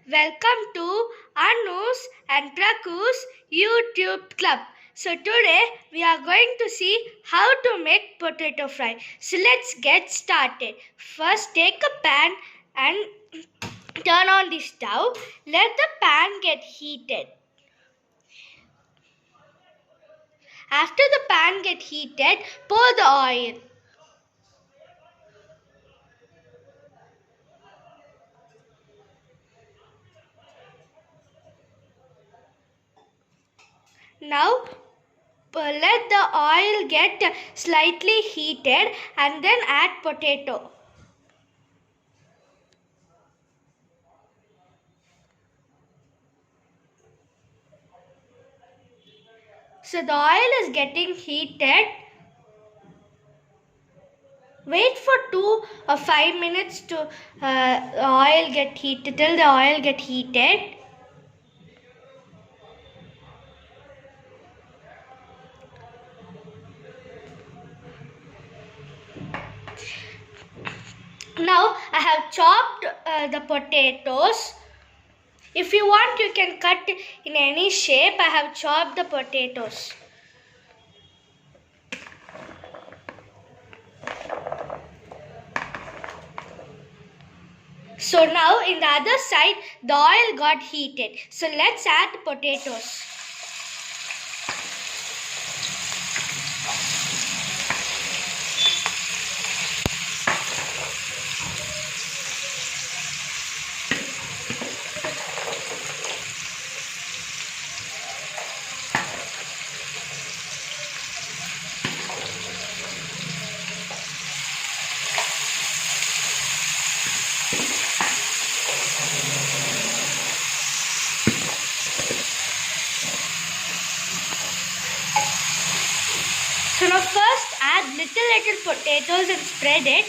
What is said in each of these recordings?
Welcome to Anu's and Praku's YouTube club. So today we are going to see how to make potato fry. So let's get started. First take a pan and turn on the stove. Let the pan get heated. After the pan get heated, pour the oil. Now let the oil get slightly heated and then add potato. So the oil is getting heated. Wait for 2 or 5 minutes to oil get heated till the oil get heated. Now I have chopped the potatoes. If you want, you can cut in any shape. I have chopped the potatoes. So now in the other side, the oil got heated. So let's add the potatoes. So now first add little potatoes and spread it.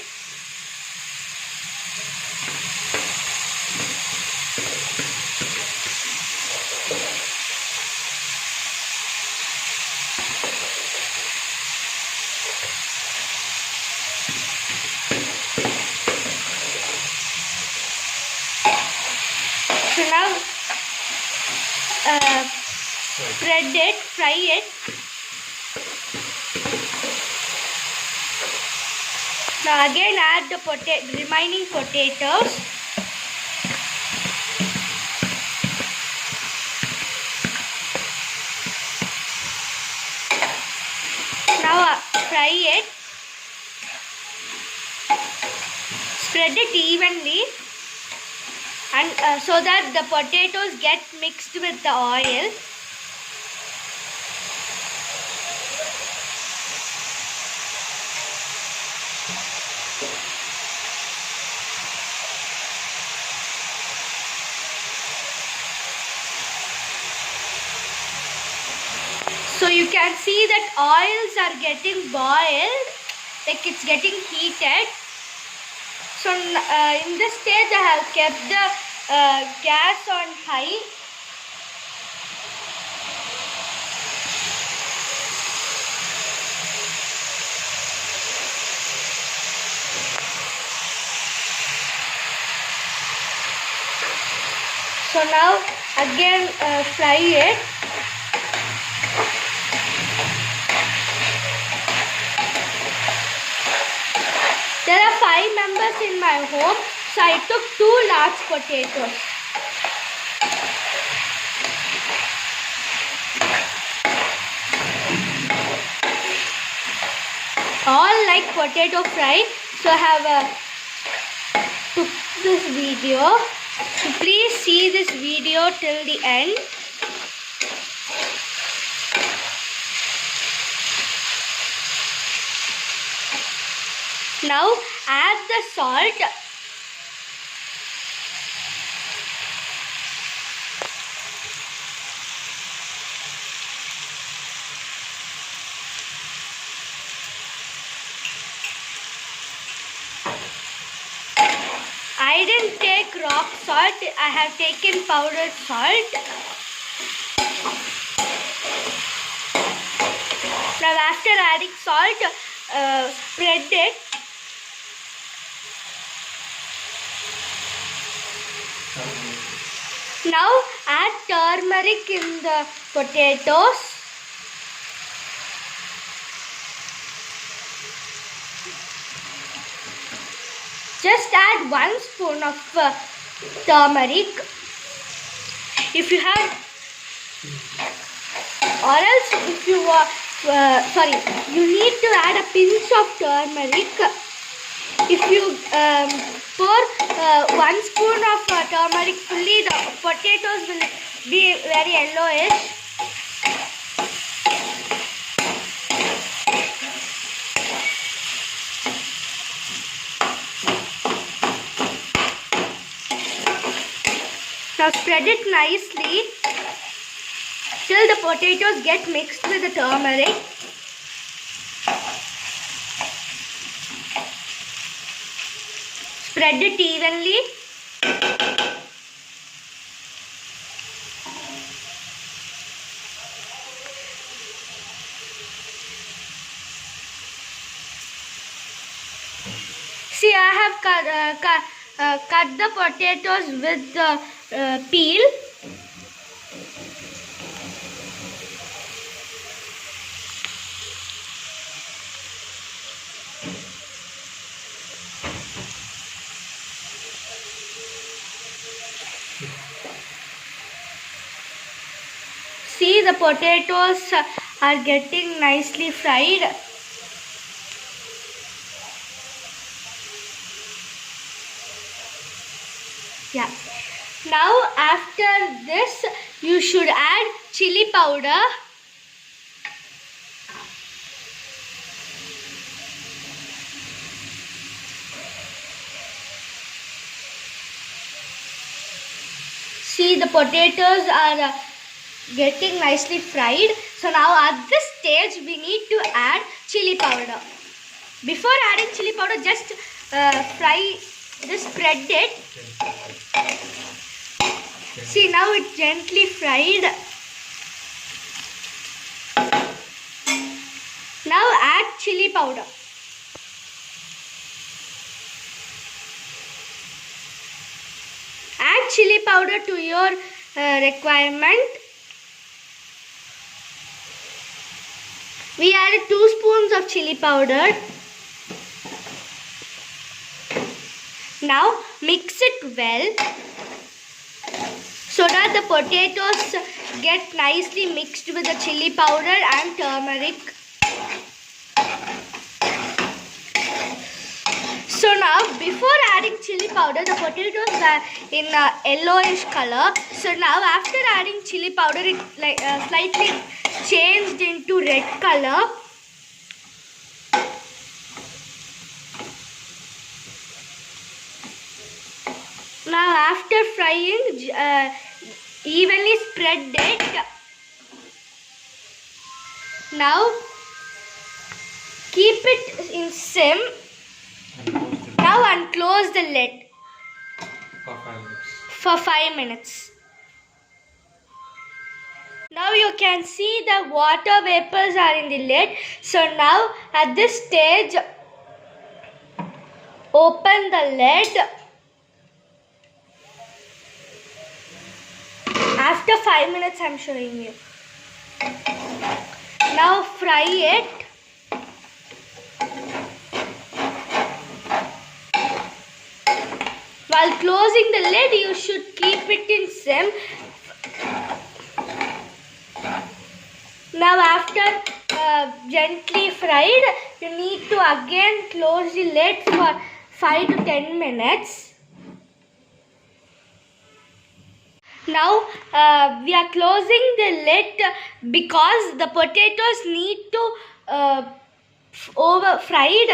So now spread it, fry it. Now again add the remaining potatoes. Now fry it. Spread it evenly and so that the potatoes get mixed with the oil. So you can see that oils are getting boiled, like it's getting heated. So in this stage I have kept the gas on high. So now again fry it. There are 5 members in my home, so I took 2 large potatoes. All like potato fry, so I have took this video. So please see this video till the end. Now add the salt. I didn't take rock salt, I have taken powdered salt. Now after adding salt, spread it. Now add turmeric in the potatoes. Just add 1 spoon of turmeric. If you have, or else if you you need to add a pinch of turmeric. If you pour 1 spoon of turmeric fully, the potatoes will be very yellowish. Now spread it nicely till the potatoes get mixed with the turmeric. Spread it evenly. See, I have cut the potatoes with the peel. See, the potatoes are getting nicely fried. Yeah. Now after this, you should add chili powder. See, the potatoes are getting nicely fried. So now at this stage, we need to add chili powder. Before adding chili powder, just spread it. See, now it's gently fried. Now add chili powder. Add chili powder to your requirement. We added 2 spoons of chili powder. Now mix it well so that the potatoes get nicely mixed with the chili powder and turmeric. So now, before adding chili powder, the potatoes are in a yellowish color. So now, after adding chili powder, it slightly changed into red color. Now, after frying, evenly spread it. Now, keep it in sim. Now unclose the lid for 5 minutes. Now you can see the water vapors are in the lid. So now at this stage, open the lid. After 5 minutes, I am showing you. Now fry it. While closing the lid, you should keep it in sim. Now after gently fried, you need to again close the lid for 5 to 10 minutes. Now we are closing the lid because the potatoes need to over fried.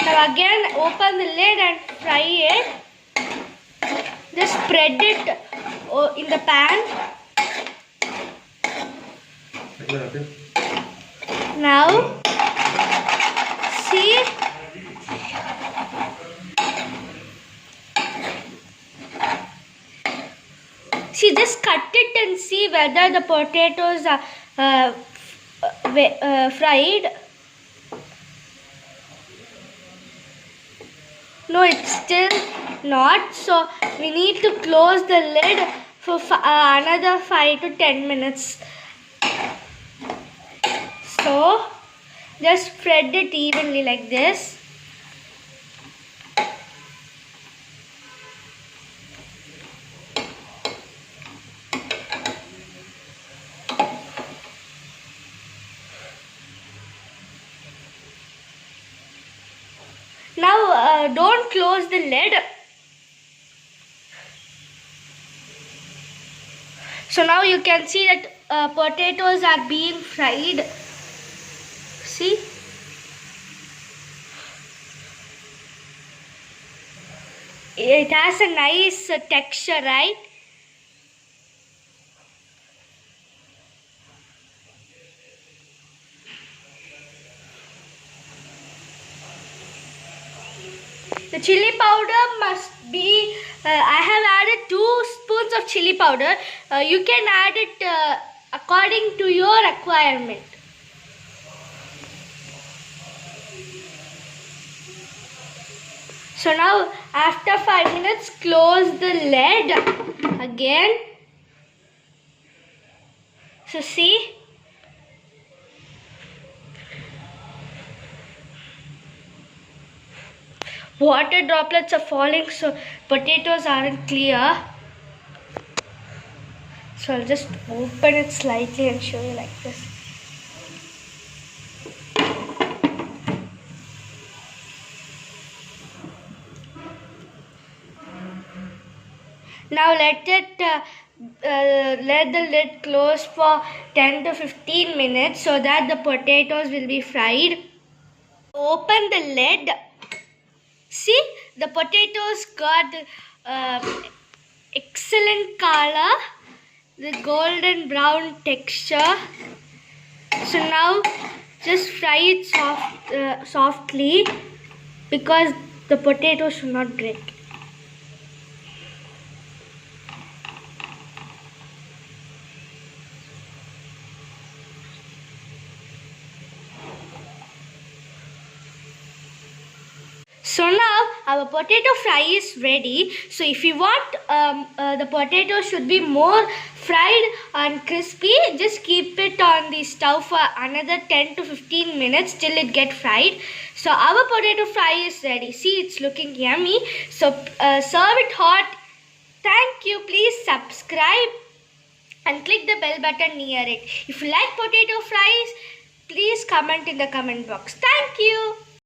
Now again open the lid and fry it. Just spread it in the pan. Now see, just cut it and see whether the potatoes are fried. No, it's still not. So we need to close the lid for another 5 to 10 minutes. So just spread it evenly like this. Now don't close the lid. So now you can see that potatoes are being fried. See? It has a nice texture, right? The chili powder must be, I have added 2 spoons of chili powder. You can add it according to your requirement. So now after 5 minutes, close the lid again. So see. Water droplets are falling, so potatoes aren't clear. So I'll just open it slightly and show you like this. Now let the lid close for 10 to 15 minutes so that the potatoes will be fried. Open the lid. See, the potatoes got excellent color, the golden brown texture. So now just fry it softly because the potatoes should not break. So now our potato fry is ready. So if you want the potato should be more fried and crispy, just keep it on the stove for another 10 to 15 minutes till it get fried. So our potato fry is ready. See, it's looking yummy. So serve it hot. Thank you. Please subscribe and click the bell button near it. If you like potato fries, please comment in the comment box. Thank you.